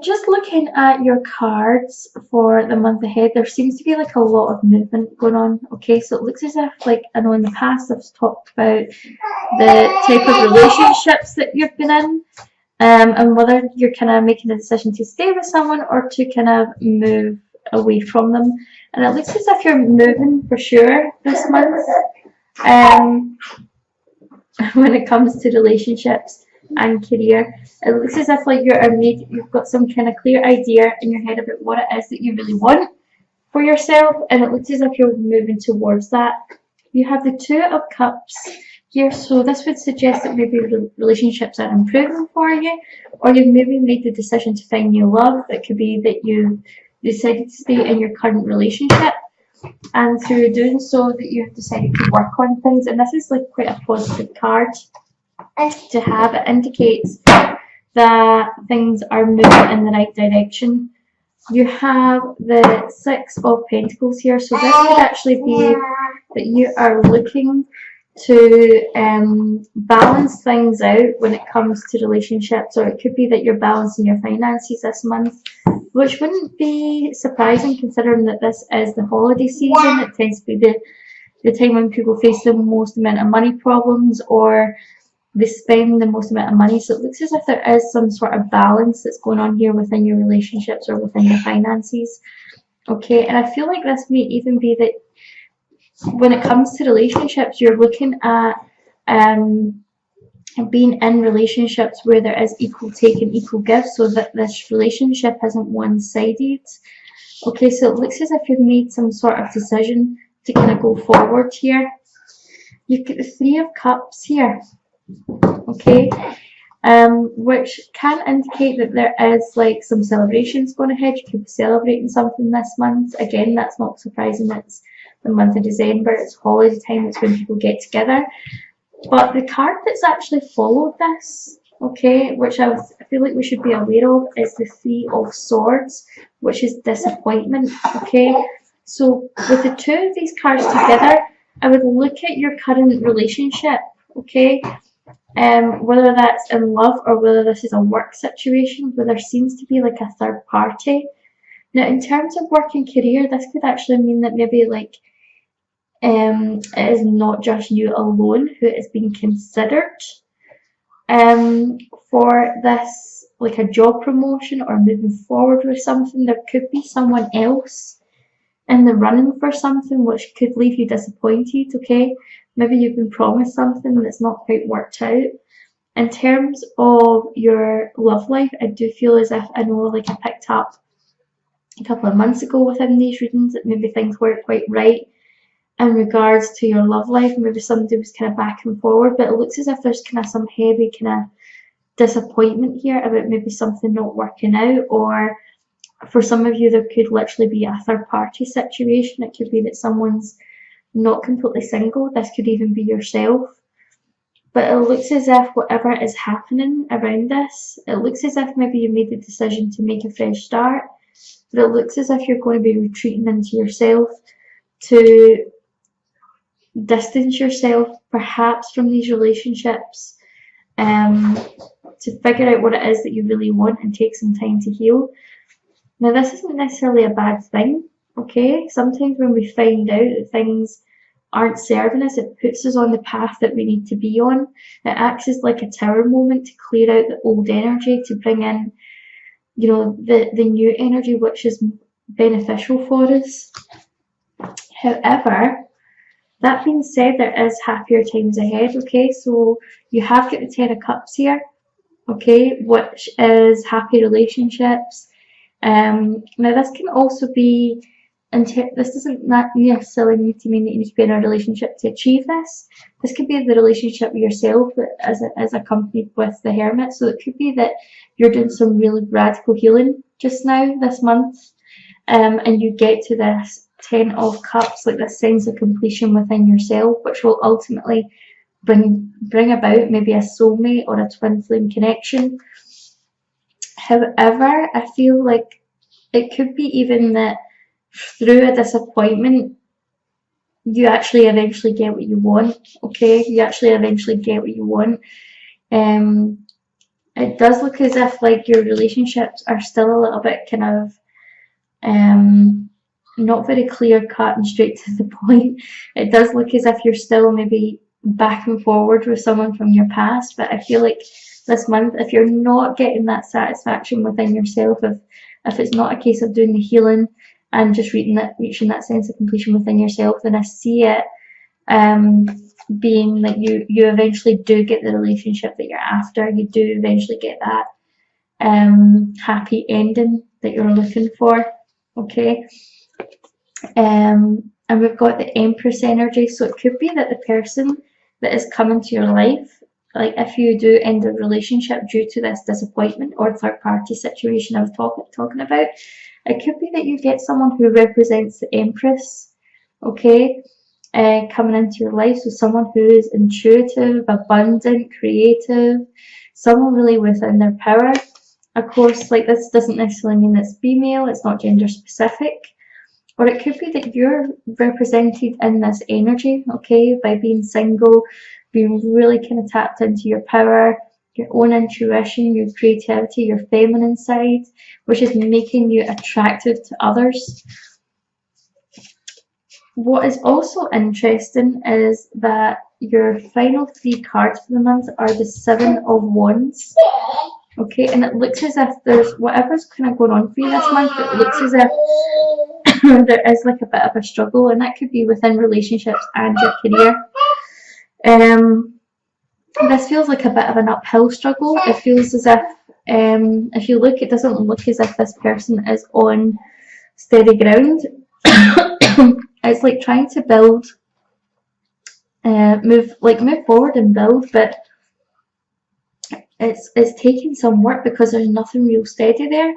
Just looking at your cards for the month ahead, there seems to be like a lot of movement going on. Okay, so it looks as if, like, I know in the past I've talked about the type of relationships that you've been in, and whether you're kind of making a decision to stay with someone or to kind of move away from them. And it looks as if you're moving for sure this month. When it comes to relationships and career, it looks as if like you've got some kind of clear idea in your head about what it is that you really want for yourself, and it looks as if you're moving towards that. You have the Two of Cups here, so this would suggest that maybe relationships are improving for you, or you've maybe made the decision to find new love. It could be that you decided to stay in your current relationship, and through doing so that you have decided to work on things, and this is like quite a positive card to have. It indicates that things are moving in the right direction. You have the Six of Pentacles here, so this could actually be that you are looking to balance things out when it comes to relationships, or it could be that you're balancing your finances this month, which wouldn't be surprising considering that this is the holiday season. It tends to be the time when people face the most amount of money problems, or they spend the most amount of money. So it looks as if there is some sort of balance that's going on here within your relationships or within your finances. Okay, and I feel like this may even be that when it comes to relationships, you're looking at being in relationships where there is equal take and equal give, so that this relationship isn't one-sided. Okay, so it looks as if you've made some sort of decision to kind of go forward here. You get the Three of Cups here, okay, which can indicate that there is like some celebrations going ahead. You could be celebrating something this month. Again, that's not surprising. It's the month of December, it's holiday time, it's when people get together. But the card that's actually followed this, okay, which I feel like we should be aware of, is the Three of Swords, which is disappointment. Okay, so with the two of these cards together, I would look at your current relationship, okay, whether that's in love or whether this is a work situation where there seems to be like a third party. Now, in terms of work and career, this could actually mean that maybe like it is not just you alone who is being considered for this, like a job promotion or moving forward with something. There could be someone else in the running for something which could leave you disappointed, okay? Maybe you've been promised something that's not quite worked out. In terms of your love life, I do feel as if, I know, like I picked up a couple of months ago within these readings, that maybe things weren't quite right in regards to your love life. Maybe somebody was kind of back and forward, but it looks as if there's kind of some heavy kind of disappointment here about maybe something not working out, or for some of you there could literally be a third party situation. It could be that someone's not completely single. This could even be yourself. But it looks as if whatever is happening around this, it looks as if maybe you made the decision to make a fresh start, but it looks as if you're going to be retreating into yourself to distance yourself perhaps from these relationships, to figure out what it is that you really want and take some time to heal. Now, this isn't necessarily a bad thing, okay? Sometimes when we find out that things aren't serving us, it puts us on the path that we need to be on. It acts as like a tower moment to clear out the old energy, to bring in, you know, the new energy which is beneficial for us. However, that being said, there is happier times ahead, okay? So you have got the Ten of Cups here, okay, which is happy relationships. Now this can also be, this doesn't necessarily need to mean that you need to be in a relationship to achieve this. This could be the relationship with yourself as accompanied with the Hermit. So it could be that you're doing some really radical healing just now this month, and you get to this Ten of Cups, like this sense of completion within yourself, which will ultimately bring about maybe a soulmate or a twin flame connection. However, I feel like it could be even that through a disappointment, you actually eventually get what you want, okay? You actually eventually get what you want. it does look as if like your relationships are still a little bit kind of not very clear cut and straight to the point. It does look as if you're still maybe back and forward with someone from your past, but I feel like this month, if you're not getting that satisfaction within yourself, if it's not a case of doing the healing and just reaching that sense of completion within yourself, then I see it being that you eventually do get the relationship that you're after. You do eventually get that happy ending that you're looking for. Okay. And we've got the Empress energy, so it could be that the person that is coming to your life, like if you do end a relationship due to this disappointment or third party situation I was talking about, it could be that you get someone who represents the Empress, okay, coming into your life. So someone who is intuitive, abundant, creative, someone really within their power. Of course, like this doesn't necessarily mean it's female, it's not gender specific. Or it could be that you're represented in this energy, okay, by being single, being really kind of tapped into your power, your own intuition, your creativity, your feminine side, which is making you attractive to others. What is also interesting is that your final 3 cards for the month are the 7 of Wands. Okay, and it looks as if there's whatever's kind of going on for you this month, it looks as if there is like a bit of a struggle, and that could be within relationships and your career. This feels like a bit of an uphill struggle. It feels as if you look, it doesn't look as if this person is on steady ground. It's like trying to build, move forward and build, but it's taking some work because there's nothing real steady there.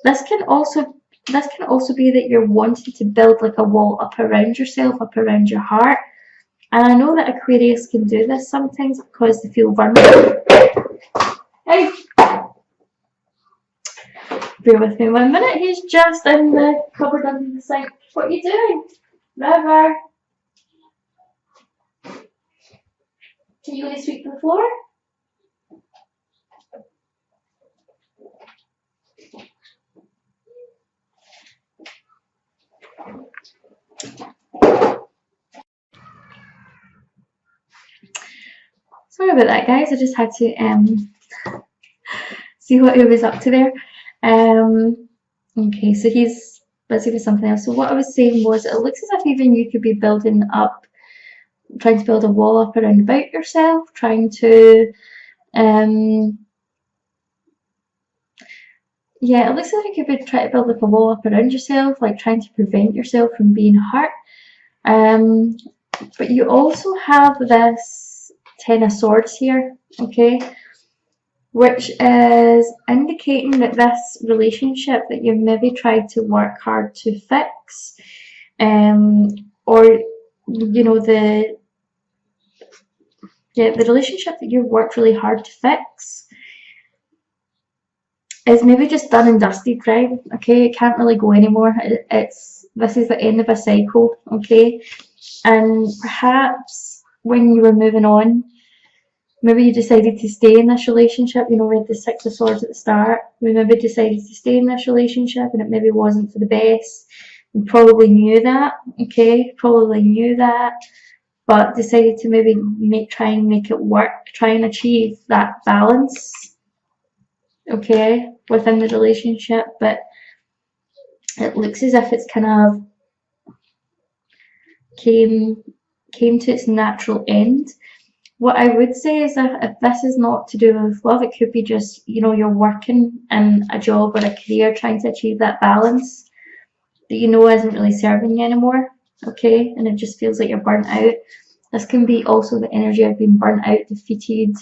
This can also be that you're wanting to build like a wall up around yourself, up around your heart. And I know that Aquarius can do this sometimes because they feel vulnerable. Hey! Bear with me 1 minute, he's just in the cupboard under the sink. What are you doing? River! Can you really sweep the floor? Sorry about that, guys. I just had to see what he was up to there. Okay, so he's busy with something else. So what I was saying was, it looks as if even you could be building up, trying to build a wall up around about yourself, trying to yeah, it looks as if you could be trying to build like a wall up around yourself, like trying to prevent yourself from being hurt. But you also have this 10 of Swords here, okay, which is indicating that this relationship that you've maybe tried to work hard to fix, or you know, the relationship that you've worked really hard to fix is maybe just done and dusted, right? Okay, it can't really go anymore. This is the end of a cycle, okay? And perhaps when you were moving on, maybe you decided to stay in this relationship. You know, we had the 6 of Swords at the start. We maybe decided to stay in this relationship and it maybe wasn't for the best. You probably knew that, okay? Probably knew that, but decided to maybe try and make it work, try and achieve that balance, okay, within the relationship. But it looks as if it's kind of came to its natural end. What I would say is that if this is not to do with love, it could be just, you know, you're working in a job or a career trying to achieve that balance that you know isn't really serving you anymore, okay, and it just feels like you're burnt out. This can be also the energy of being burnt out, defeated,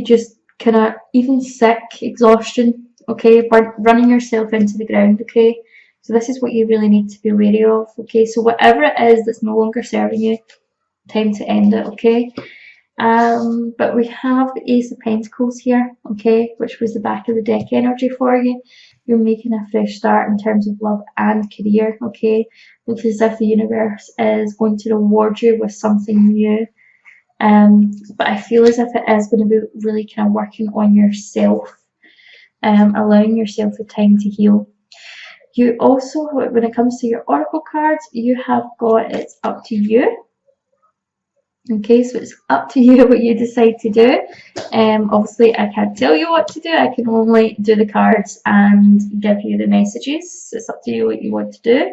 just kind of even sick, exhaustion, okay, running yourself into the ground, okay. So this is what you really need to be wary of, okay. So whatever it is that's no longer serving you, time to end it, okay. But we have the Ace of Pentacles here, okay, which was the back of the deck energy for you. You're making a fresh start in terms of love and career, okay. Looks as if the universe is going to reward you with something new. But I feel as if it is going to be really kind of working on yourself, allowing yourself the time to heal. You also, when it comes to your oracle cards, you have got it's up to you. Okay, so it's up to you what you decide to do. Obviously, I can't tell you what to do. I can only do the cards and give you the messages. It's up to you what you want to do.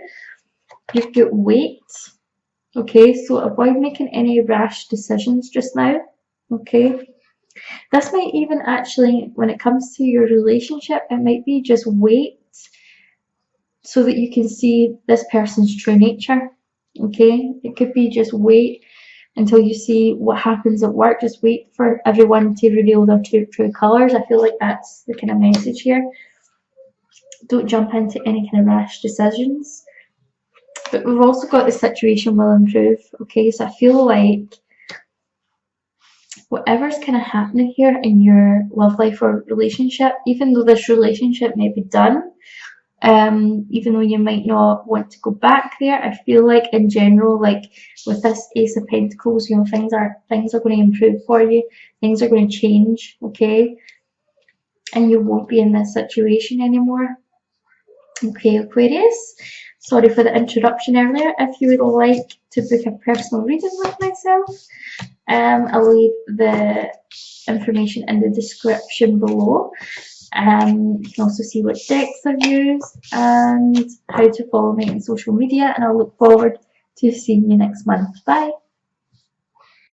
You've got weight. Okay, so avoid making any rash decisions just now. Okay, this might even actually, when it comes to your relationship, it might be just wait so that you can see this person's true nature. Okay, it could be just wait until you see what happens at work. Just wait for everyone to reveal their true colours. I feel like that's the kind of message here. Don't jump into any kind of rash decisions. But we've also got the situation will improve. Okay, so I feel like whatever's kind of happening here in your love life or relationship, even though this relationship may be done, even though you might not want to go back there, I feel like in general, like with this Ace of Pentacles, you know, things are going to improve for you. Things are going to change, okay? And you won't be in this situation anymore. Okay, Aquarius. Sorry for the interruption earlier. If you would like to book a personal reading with myself, I'll leave the information in the description below. You can also see what decks I've used and how to follow me on social media, and I'll look forward to seeing you next month. Bye!